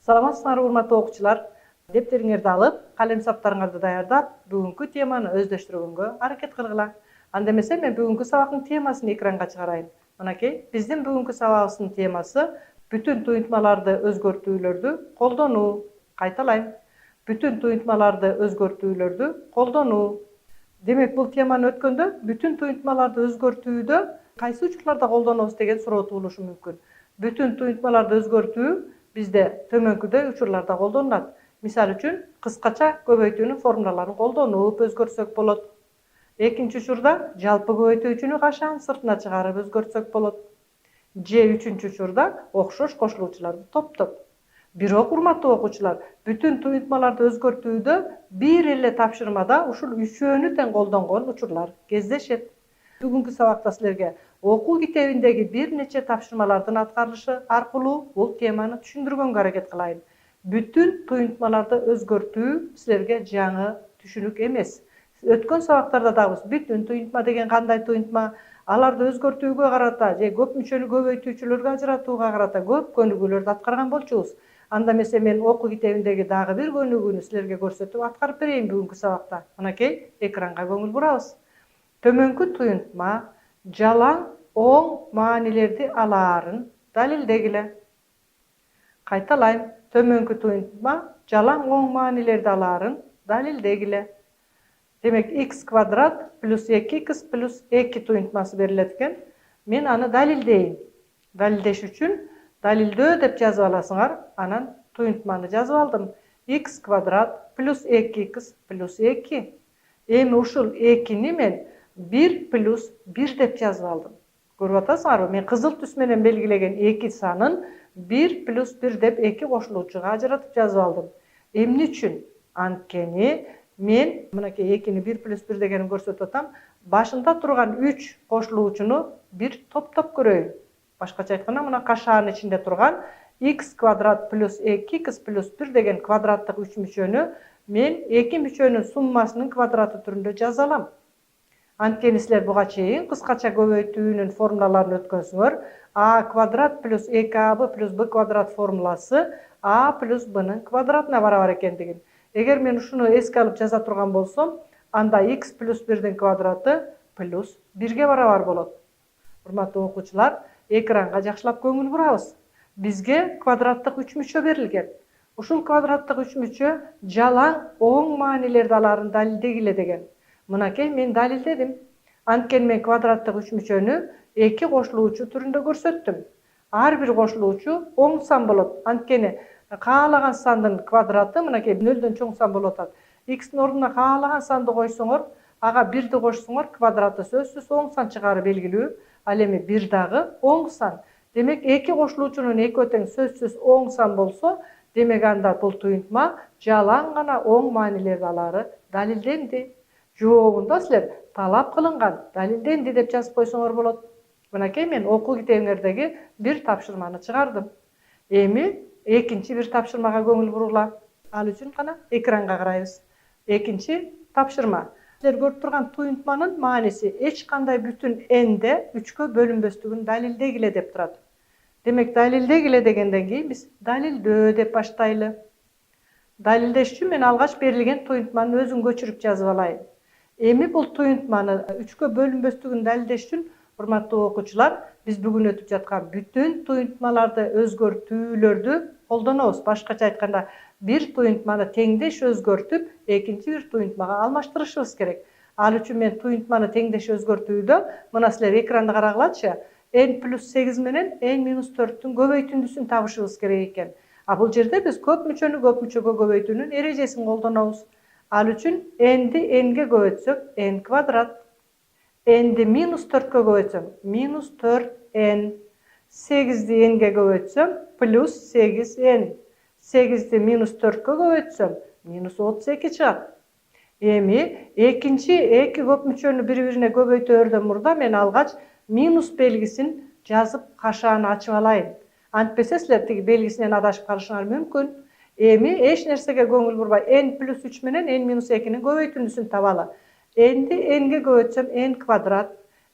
Саламатсыздар урматтуу окуучулар. Дептериңерди алып, калем саптарыңарды даярдап, бүгүнкү теманы өздөштүргөнгө аракет кылгыла. Анда эмесе мен бүгүнкү сабактын темасын экранга чыгарайын. Мынакей, биздин бүгүнкү сабагыбыздын темасы бүтүн туюнтмаларды өзгөртүүлөрдү колдонуу. Кайталайм. Бүтүн туюнтмаларды өзгөртүүлөрдү колдонуу. Демек, бул теманы өткөндө бүтүн туюнтмаларды өзгөртүүдө кайсы учурларда колдонобуз деген суроо туулушу мүмкүн. Бүтүн туюнтмаларды өзгөртүү бизде төмөнкүдөй учурларда колдонулат. Мисалы үчүн, кыскача көбөйтүүнүн формулаларын колдонуп өзгөртсөк болот. Экинчи учурда жалпы көбөйтүүчүнү кашаан сыртына чыгарып өзгөртсөк болот. Же үчүнчү учурда окшош кошулуучуларды топтоп. Бирок, урматтуу окуучулар, бүтүн туюнтмаларды өзгөртүүдө бир эле тапшырмада ушул үчөөнү тең колдонгон учурлар кездешет. Бүгүнкү сабакта силерге окуу китебиндеги бир нече тапшырмалардын аткарылышы аркылуу бул теманы түшүндүргөнгө аракет кылайын. Бүтүн туюнтмаларды өзгөртүү силерге жаңы түшүнүк эмес. Өткөн сабактарда дагы бүтүн туюнтма деген кандай туюнтма, аларды өзгөртүүгө карата же көп мүчөнү көбөйтүүчүлөргө ажыратууга карата көп көнүгүүлөрдү аткарган болчубуз. Анда эмесе мен окуу китебиндеги дагы бир көнүгүүнү силерге көрсөтүп аткарып берейин бүгүнкү сабакта. Мынакей, экранга көңүл бурабыз. Төмөнкү туюнтма жалаң оң маанилерди алаарын далилдегиле. Кайталайм. Төмөнкү туюнтма жалаң оң маанилерди алаарын далилдегиле. Демек, x квадрат плюс 2x плюс 2 туюнтмасы берилет экен. Мен аны далилдейин. Далилдеш үчүн далилдөө деп жазып аласыңар, анан туюнтманы жазып алдым. X квадрат плюс 2x плюс 2. Эми ушул 2-ни мен 1 плюс 1 деп жазып алдым. Көрүп атасыңарбы? Мен кызыл түс менен белгилеген 2 санын 1 плюс 1 деп 2 кошулуучуга ажыратып жазып алдым. Эмне үчүн? Анткени мен мынакей 2-ни 1 плюс 1 дегенин көрсөтүп атам. Башында турган 3 кошулуучуну бир топтоп көрөйүн. Башкача айтканда, мына кашаанын ичинде турган x квадрат плюс 2x плюс 1 деген квадраттык 3 мүчөнү мен 2 мүчөнүн суммасынын квадраты түрүндө жаза алам. Анткени силер буга чейин кыскача көбөйтүүнүн формулаларын өткөнсүңөр. А квадрат плюс 2ab плюс b квадрат формуласы a плюс b'нын квадратына барабар экендигин. Эгер мен ушуну эске алып жаза турган болсом, анда x плюс 1-дин квадраты плюс 1ге барабар болот. Урматтуу окуучулар, экранга жакшылап көңүл бурабыз. Бизге квадраттык 3 мүчө берилген. Ушул квадраттык 3 мүчө жалаң оң маанилерди алаарын далилдегиле деген. Мынакей, мен далилдедим. Анткени мен квадраттык 3 мүчөнү 2 кошулуучу түрүндө көрсөттүм. Ар бир кошулуучу оң сан болот. Анткени каалаган сандын квадраты мынакей 0дөн чоң сан болуп атат. X-тин ордуна каалаган санды койсоңор, ага 1ди кошсоңор, квадраты сөзсүз оң сан чыгаары белгилүү. Ал эми 1 дагы оң сан. Демек, 2 кошулуучунун экөө тең сөзсүз оң сан болсо, демек анда бул туюнтма жалаң гана оң маанилерди алаары далилденди. Жообунда силер талап кылынган далилденди деп жазып койсоңор болот. Мынакей, мен окуу китебиңердеги бир тапшырманы чыгардым. Эми экинчи бир тапшырмага көңүл буругула. Ал үчүн гана экранга карайбыз. Экинчи тапшырма. Силер көрүп турган туюнтманын мааниси эч кандай бүтүн n-де 3кө бөлүнбөстүгүн далилдегиле деп турат. Демек, далилдегиле дегенден кийин биз далилдөө деп баштайлы. Далилдеш үчүн мен алгач берилген туюнтманын өзүн көчүрүп жазып алайын. Эми бул туюнтманы 3кө бөлүнбөстүгүн далилдеш үчүн, урматтуу окуучулар, биз бүгүн өтүп жаткан бүтүн туюнтмаларды өзгөртүүлөрдү колдонобуз. Башкача айтканда, бир туюнтманы теңдеш өзгөртүп, экинчи бир туюнтмага алмаштырышыбыз керек. Ал үчүн мен туюнтманы теңдеш өзгөртүүдө, мына силер экранды карагылачы, n плюс 8 менен n минус 4-түн көбөйтүндүсүн табышыбыз керек экен. А бул жерде биз көп мүчөнү көп мүчөгө көбөйтүүнүн эрежесин колдонобуз. Ал үчүн n-ди n-ге көбөйтсөк n квадрат, n-ди минус 4-кө көбөйтсөм минус 4n, 8-ди n-ге көбөйтсөм плюс 8n, 8-ди минус 4-кө көбөйтсөм минус 32 чыгат. Эми экинчи эки көп мүчөнү бири-бирине көбөйтөөрдөн мурда мен алгач минус белгисин жазып кашааны ачып алайын. Антпесе силер тиги белгисинен адашып калышыңар мүмкүн. Эми эч нерсеге көңүл бурбай n плюс 3 менен n минус 2-нин көбөйтүндүсүн табалы. n-ди n-ге көбөйтсөм n квадрат,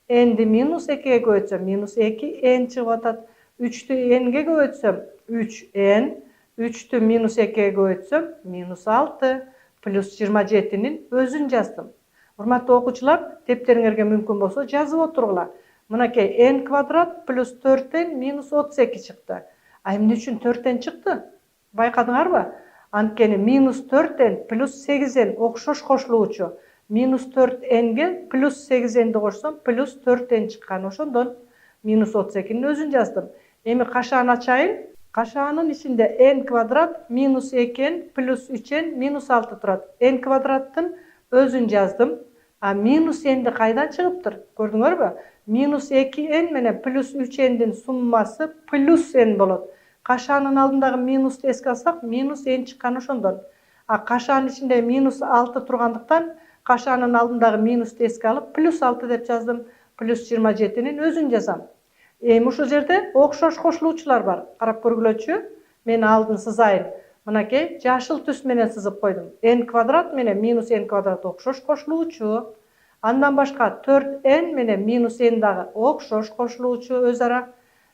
n-ди минус 2-ге көбөйтсөм минус 2n чыгып атат. 3-тү n-ге көбөйтсөм 3n, 3'tü minus 2'ye көбөйтсөm, minus 6 plus 27'nin özün жаздым. Урматтуу окуучулар, тептериңерге мүмкүн болсо жазып отургула. Мынакей n квадрат плюс 4n минус 32 чыкты. А эмне үчүн 4n чыкты? Байкадыңарбы? Анткени минус 4n плюс 8n окшош кошулуучу. Минус 4n'ге плюс 8n'ди кошсом плюс 4n чыккан. Ошондон минус 32'nin өзүн жаздым. Эми кашааны ачайын. Кашаанын ичинде n квадрат минус 2n плюс 3n минус 6 турат. n квадраттын өзүн жаздым. А минус n'ди кайдан чыгыптыр? Көрдүңөрбү? Минус 2n менен плюс 3n'дин суммасы плюс n болот. Кашаанын алдындагы минусты эске алсак, минус n чыккан ошондон. А кашаанын ичинде минус 6 тургандыктан, кашаанын алдындагы минусты эске алып, плюс 6 деп жаздым. Плюс 27'nin өзүн жазам. Эми ушул жерде окшош кошулуучулар бар. Карап көргүлөчү. Мен алдын сызайын. Мынакей жашыл түс менен сызып койдум. n квадрат менен минус n квадрат окшош кошулуучу. Андан башка 4n менен минус n дагы окшош кошулуучу өз ара.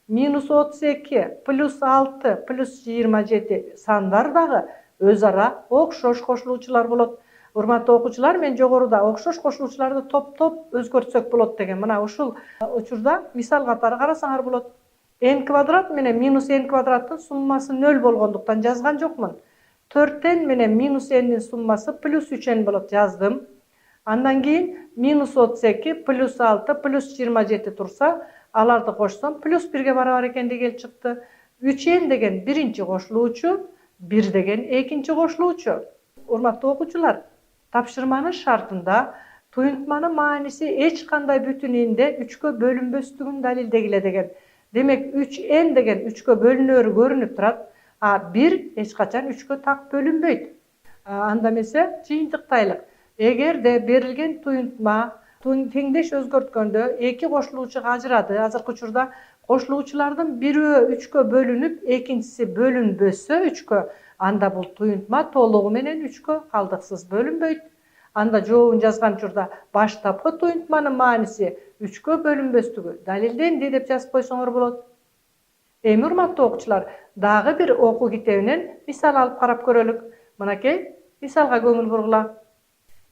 Минус 32 плюс 6 плюс 27 сандар дагы өз ара окшош кошулуучулар болот. Урматтуу окуучулар, мен жогоруда окшош кошулуучуларды топ-топ өзгөртсөк болот деген. Мына ушул учурда мисал катары карасаңар болот. n квадрат менен минус n квадраттын суммасы 0 болгондуктан жазган жокмун. 4n менен минус n'дин суммасы плюс 3n болот, жаздым. Андан кийин минус 32 плюс 6 плюс 27 турса, аларды кошсом плюс 1ге барабар экендиги келип чыкты. 3n деген биринчи кошулуучу, 1 деген экинчи кошулуучу. Урматтуу окуучулар, тапшырманын шартында туюнтманын мааниси эч кандай бүтүн энде 3кө бөлүнбөстүгүн далилдегиле деген. Демек 3n деген 3кө бөлүнөөрү көрүнүп турат, а 1 эч качан 3кө так бөлүнбөйт. Анда эмесе жыйынтыктайлык. Эгерде берилген туюнтма теңдеш өзгөрткөндө эки кошулуучуга ажырады, азыркы учурда кошулуучулардын бирөө 3кө бөлүнүп, экинчиси бөлүнбөсө 3кө, анда бул туюнтма толугу менен 3кө калдыксыз бөлүнбөйт. Анда жообун жазган учурда баштапкы туюнтманын мааниси 3кө бөлүнбөстүгү далилденди деп жазып койсоңор болот. Эми урматтуу окуучулар, дагы бир окуу китебинен мисал алып карап көрөлүк. Мынакей мисалга көңүл бургула.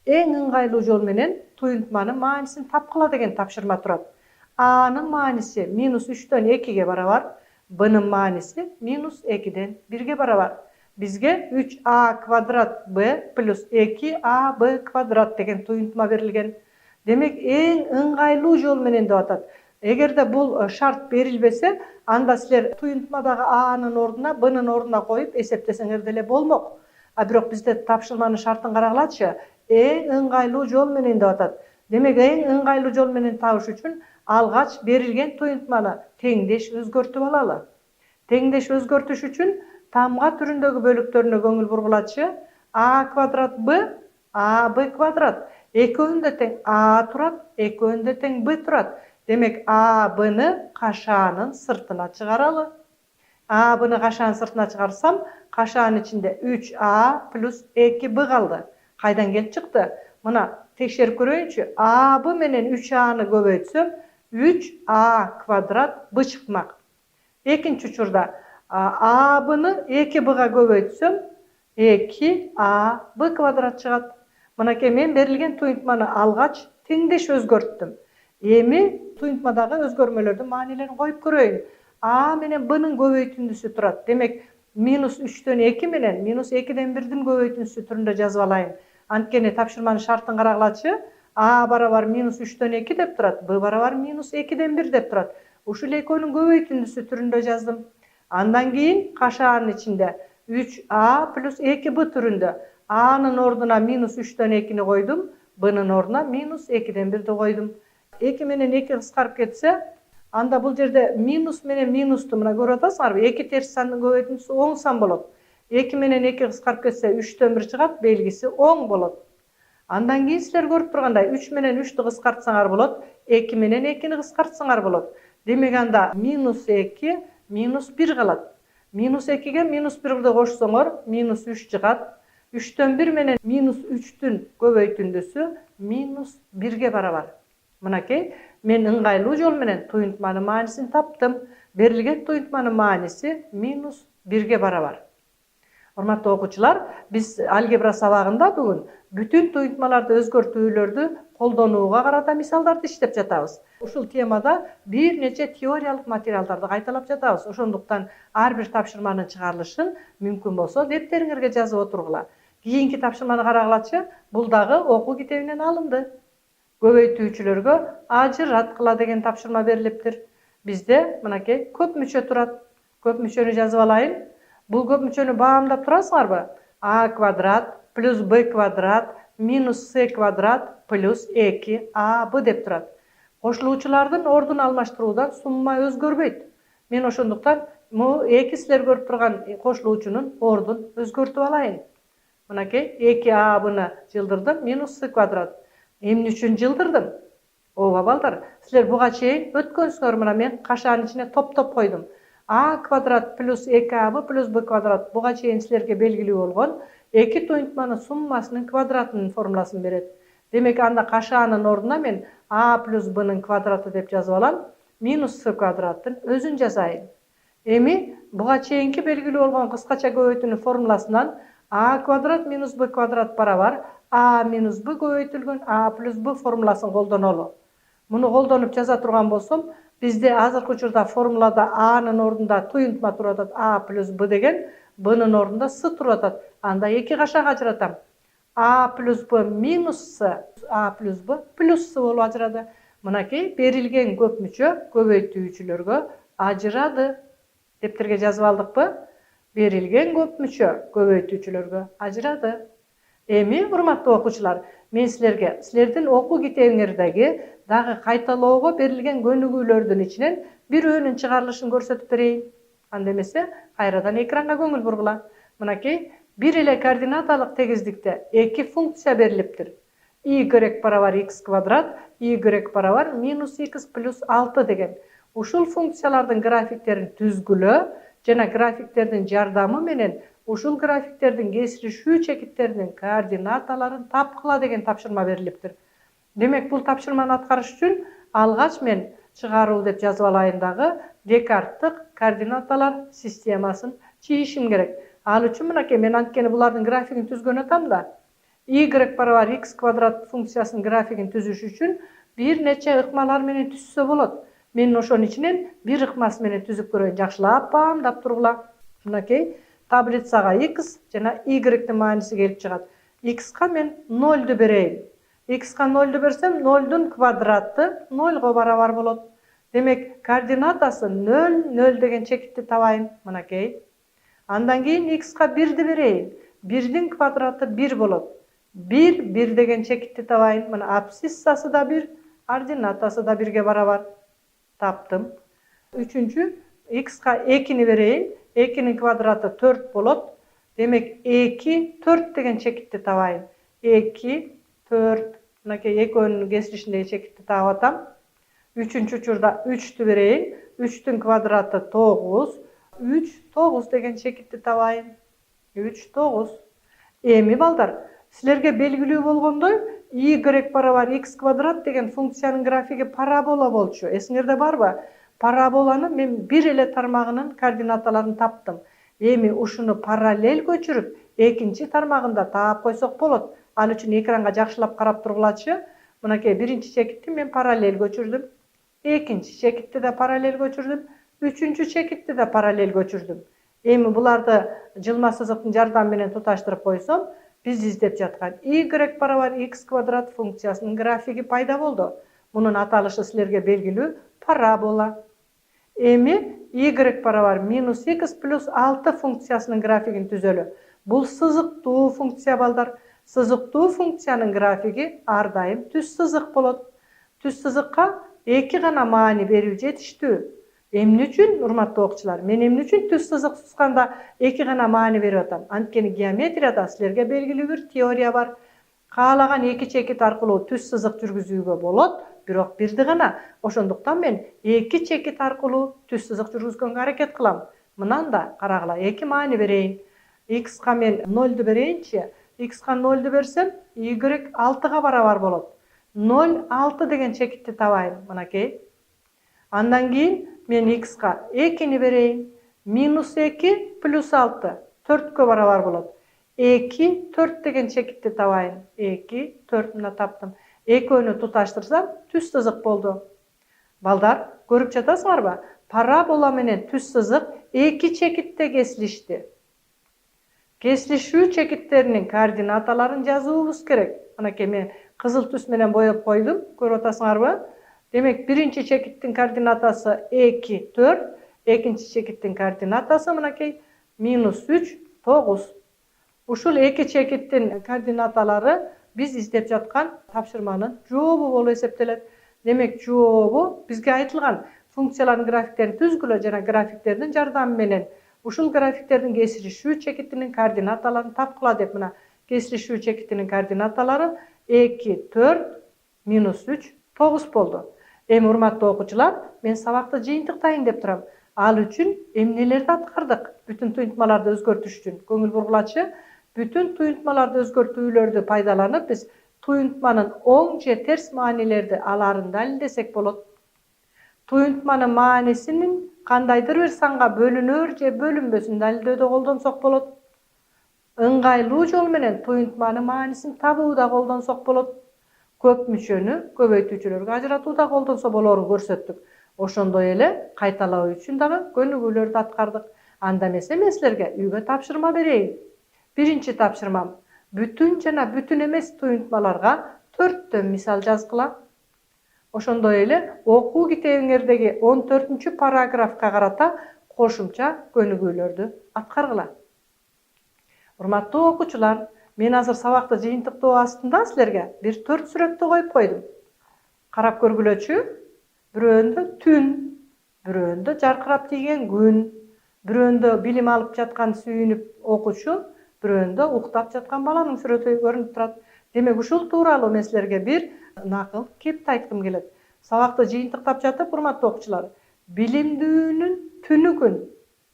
Эң ыңгайлуу жол менен туюнтманын маанисин тапкыла деген тапшырма турат. A'нын мааниси минус 3дөн 2ге барабар, B'нын мааниси минус 2ден 1ге барабар. Бизге 3a квадрат b плюс 2ab квадрат деген туюнтма берилген. Демек, эң ыңгайлуу жол менен деп атат. Эгерде бул шарт берилбесе, анда силер туюнтмадагы A'нын ордуна B'нын ордуна коюп эсептесеңер деле болмок. А бирок бизде тапшырманын шартын карагылачы, эң ыңгайлуу жол менен деп атат. Демек, эң ыңгайлуу жол менен табыш үчүн алгач берилген туюнтманы теңдеш өзгөртүп алалы. Теңдеш өзгөртүш үчүн тамга түрүндөгү бөлүктөрүнө көңүл бургулачы. А квадрат b, ab квадрат. Экөөндө тең a турат, экөөндө тең b турат. Демек, a b'ны кашаанын сыртына чыгаралы. A b'ны кашаанын сыртына чыгарсам, кашаанын ичинде 3a плюс 2b калды. Кайдан келип чыкты? Мына текшерип көрөйүнчү. A b менен 3a'ны көбөйтсөм, 3a квадрат b чыкмак. Экинчи учурда a b'ны 2b'га көбөйтсөм, 2a b квадрат чыгат. Мынакей мен берилген туюнтманы алгач теңдеш өзгөрттүм. Эми туюнтмадагы өзгөрмөлөрдүн маанилерин коюп көрөйүн. A менен b'нын көбөйтүндүсү турат. Демек, минус 3дөн 2 менен минус 2ден 1дин көбөйтүндүсү түрүндө жазып алайын. Анткени тапшырманын шартын карагылачы, a барабар минус 3дөн 2 деп турат, b барабар минус 2ден 1 деп турат. Ушул экөөнүн көбөйтүндүсү түрүндө жаздым. Андан кийин кашаанын ичинде 3a плюс 2b түрүндө A'нын ордуна минус 3дөн 2-ни койдум, B'нын ордуна минус 2ден 1ди койдум. 2 менен 2 кыскарып кетсе, анда бул жерде минус менен минусту мына көрүп атасыңарбы? 2 терс сандын көбөйтүндүсү оң сан болот. 2 менен 2 кыскарып кетсе 3дөн 1 чыгат, белгиси оң болот. Андан кийин силер көрүп тургандай 3 менен 3ті кыскартсаңар болот, 2 менен 2-ни кыскартсаңар болот. Демек, анда минус 2, минус 1 калат. Минус 2ге минус 1ди кошсоңор, минус 3 чыгат. 3дөн 1 менен минус 3-түн көбөйтүндүсү минус 1ге барабар. Мынакей, мен ыңгайлуу жол менен туюнтманын маанисин таптым. Берилген туюнтманын мааниси минус 1ге барабар. Урматтуу окуучулар, биз алгебра сабагында бүгүн бүтүн туюнтмаларды өзгөртүүлөрдү колдонууга карата мисалдарды иштеп жатабыз. Ушул темада бир нече теориялык материалдарды кайталап жатабыз. Ошондуктан ар бир тапшырманын чыгарылышын мүмкүн болсо дептериңерге жазып отургула. Кийинки тапшырманы карагылачы, бул дагы окуу китебинен алынды. Көбөйтүүчүлөргө ажыраткыла деген тапшырма берилиптир. Бизде мынакей көп мүчө турат. Көп мүчөнү жазып алайын. Бул көп мүчөнү баамдап турасыңарбы? А квадрат плюс Б квадрат минус С квадрат плюс 2АБ деп турат. Кошулуучулардын ордун алмаштыруудан сумма өзгөрбөйт. Мен ошондуктан эки силер көрүп турган кошулуучунун ордун өзгөртүп алайын. Мынакей 2АБны жылдырдым минус С квадрат. Эмне үчүн жылдырдым? Ооба балдар, силер буга чейин өткөнсүңөр, мына мен кашаанын ичине топ-топ койдум. А квадрат плюс 2АБ плюс Б квадрат. Буга чейин силерге белгилүү болгон эки туюнтманын суммасынын квадратынын формуласын берет. Демек анда кашаанын ордуна мен А плюс Б'нын квадраты деп жазып алам, минус С квадраттын өзүн жазайын. Эми буга чейинки белгилүү болгон кыскача көбөйтүүнүн формуласынан А квадрат минус Б квадрат барабар А минус Б көбөйтүлгөн А плюс Б формуласын колдонолу. Муну колдонуп жаза турган болсом, бизде азыркы учурда формулада А'нын ордунда туюнтма туруп атат А плюс Б деген, Б'нын ордунда С туруп атат. Анда эки кашаага ажыратам. А плюс Б минус С, А плюс Б плюс С болуп ажырады. Мынакей берилген көп мүчө көбөйтүүчүлөргө ажырады. Дептерге жазып алдыкпы? Берилген көп мүчө көбөйтүүчүлөргө ажырады. Эми урматтуу окуучулар, мен силердин окуу китебиңердеги дагы кайталоого берилген көнүгүүлөрдүн ичинен бирөөнүн чыгарылышын көрсөтүп берейин. Анда эмесе кайрадан экранга көңүл бургула. Мынакей бир эле координаталык тегиздикте эки функция берилиптир. Y барабар x квадрат, y барабар минус x плюс 6 деген. Ушул функциялардын графиктерин түзгүлө жана графиктердин жардамы менен ушул графиктердин кесилишүү чекиттеринин координаталарын тапкыла деген тапшырма берилиптир. Демек, бул тапшырманы аткарыш үчүн алгач мен чыгаруу деп жазып алайын дагы Декарттык координаталар системасын чийишим керек. Ал үчүн мынакей мен анткени булардын графигин түзгөн атам да. Y барабар x квадрат функциясынын графигин түзүш үчүн бир нече ыкмалар менен түзсө болот. Мен ошонун ичинен бир ыкмасы менен түзүп көрөйүн. Жакшылап баамдап тургула. Мынакей таблицага x жана y-дин мааниси келип чыгат. X-ка мен 0ду берейин. X-ка 0ду берсем, 0дун квадраты 0го барабар болот. Демек, координатасы 0, 0 деген чекитти табайын. Мынакей. Андан кийин x-ка 1ди берейин. 1дин квадраты 1 болот. 1, 1 деген чекитти табайын. Мына абсциссасы да 1, ординатасы да 1ге барабар. Таптым. Үчүнчү, x-ка 2ни берейин. 2нин квадраты 4 болот. Демек, 2, 4 деген чекитти табайын. 2, 4. Мынакей экөөнүн кесилишиндеги чекитти таап атам. Үчүнчү учурда 3тү берейин. 3түн квадраты 9. 3, 9 деген чекитти табайын. 3, 9. Эми балдар, силерге белгилүү болгондой, y барабар x квадрат деген функциянын графиги парабола болчу. Эсиңерде барбы? Параболаны мен бир эле тармагынын координаталарын таптым. Эми ушуну параллель көчүрүп, экинчи тармагында таап койсок болот. Ал үчүн экранга жакшылап карап тургулачы. Мынакей биринчи чекитти мен параллель көчүрдүм. Экинчи чекитти да параллель көчүрдүм. Үчүнчү чекитти да параллель көчүрдүм. Эми буларды жылма сызыктын жардамы менен туташтырып койсом, биз издеп жаткан y барабар x квадрат функциясынын графиги пайда болду. Мунун аталышы силерге белгилүү парабола. Эми y барабар минус x плюс 6 функциясынын графигин түзөлү. Бул сызыктуу функция балдар. Сызыктуу функциянын графиги ар дайым түз сызык болот. Түз сызыкка эки гана маани берүү жетиштүү. Эмне үчүн, урматтуу окуучулар? Мен эмне үчүн түз сызык тусканда эки гана маани берип атам? Анткени геометрияда силерге белгилүү бир теория бар. Каалаган эки чекит аркылуу түз сызык жүргүзүүгө болот, бирок бирди гана. Ошондуктан мен эки чекит аркылуу түз сызык жүргүзгөнгө аракет кылам. Мынанда карагыла, эки маани берейин. X-ка мен 0ду берейинчи. X-ка 0ду берсем, y 6га барабар болот. 0, 6 деген чекитти табайын. Мынакей. Андан кийин мен x-ка 2ни берейин. Минус 2 плюс 6. 4-кө барабар болот. 2, 4 деген чекитти табайын. 2, 4 мына таптым. Экөөнү туташтырсам, түз сызык болду. Балдар, көрүп жатасыңарбы? Парабола менен түз сызык 2 чекитте кесилишти. Кесилишүү чекиттеринин координаталарын жазуубуз керек. Мынакей мен кызыл түс менен боеп койдум. Көрүп атасыңарбы? Демек, биринчи чекиттин координатасы 2, 4, экинчи чекиттин координатасы мынакей -3, 9. Ушул эки чекиттин координаталары биз издеп жаткан тапшырманын жообу болуп эсептелет. Демек, жообу бизге айтылган функциялардын графиктерин түзгүлө жана графиктердин жардамы менен ушул графиктердин кесилишүү чекитинин координаталарын тапкыла деп мына кесилишүү чекитинин координаталары 2, 4, -3, 9 болду. Эми урматтуу окуучулар, мен сабакты жыйынтыктайын деп турам. Ал үчүн эмнелерди аткардык? Бүтүн туюнтмаларды өзгөртүш үчүн көңүл бургулачы. Бүтүн туюнтмаларды өзгөртүүлөрдү пайдаланып биз туюнтманын оң же терс маанилерди аларын далилдесек болот. Туюнтманын маанисинин кандайдыр бир санга бөлүнөр же бөлүнбөсүн далилдөөдө колдонсок болот. Ыңгайлуу жол менен туюнтманын маанисин табууда колдонсок болот. Көп мүчөнү көбөйтүүчүлөргө ажыратууда колдонсо болорун көрсөттүк. Ошондой эле кайталоо үчүн дагы көнүгүүлөрдү аткардык. Анда эмесе мен силерге үйгө тапшырма берейин. Биринчи тапшырмам: бүтүн жана бүтүн эмес туюнтмаларга 4төн мисал жазгыла. Ошондой эле окуу китебиңердеги 14-параграфка карата кошумча көнүгүүлөрдү аткаргыла. Урматтуу окуучулар, мен азыр сабакты жыйынтыктоо астында силерге бир 4 сүрөттү коюп койдум. Карап көргүлөчү. Бирөөндө түн, бирөөндө жаркырап тийген күн, бирөөндө билим алып жаткан сүйүнүп окуучу, бирөөндө уктап жаткан баланын сүрөтү көрүнүп турат. Демек, ушул тууралуу мен силерге бир накыл кепти айткым келет. Сабакты жыйынтыктап жатып, урматтуу окуучулар, билимдүүнүн түнү күн,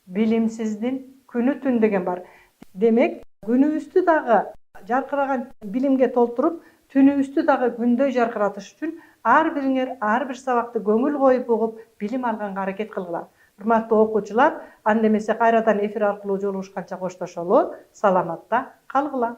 билимсиздин күнү түн деген бар. Демек, күнүбүздү дагы жаркыраган билимге толтуруп, түнүбүздү дагы күндөй жаркыратыш үчүн ар бириңер ар бир сабакты көңүл коюп угуп, билим алганга аракет кылгыла. Урматтуу окуучулар, анда эмесе кайрадан эфир аркылуу жолугушканча коштошолу, саламатта калгыла.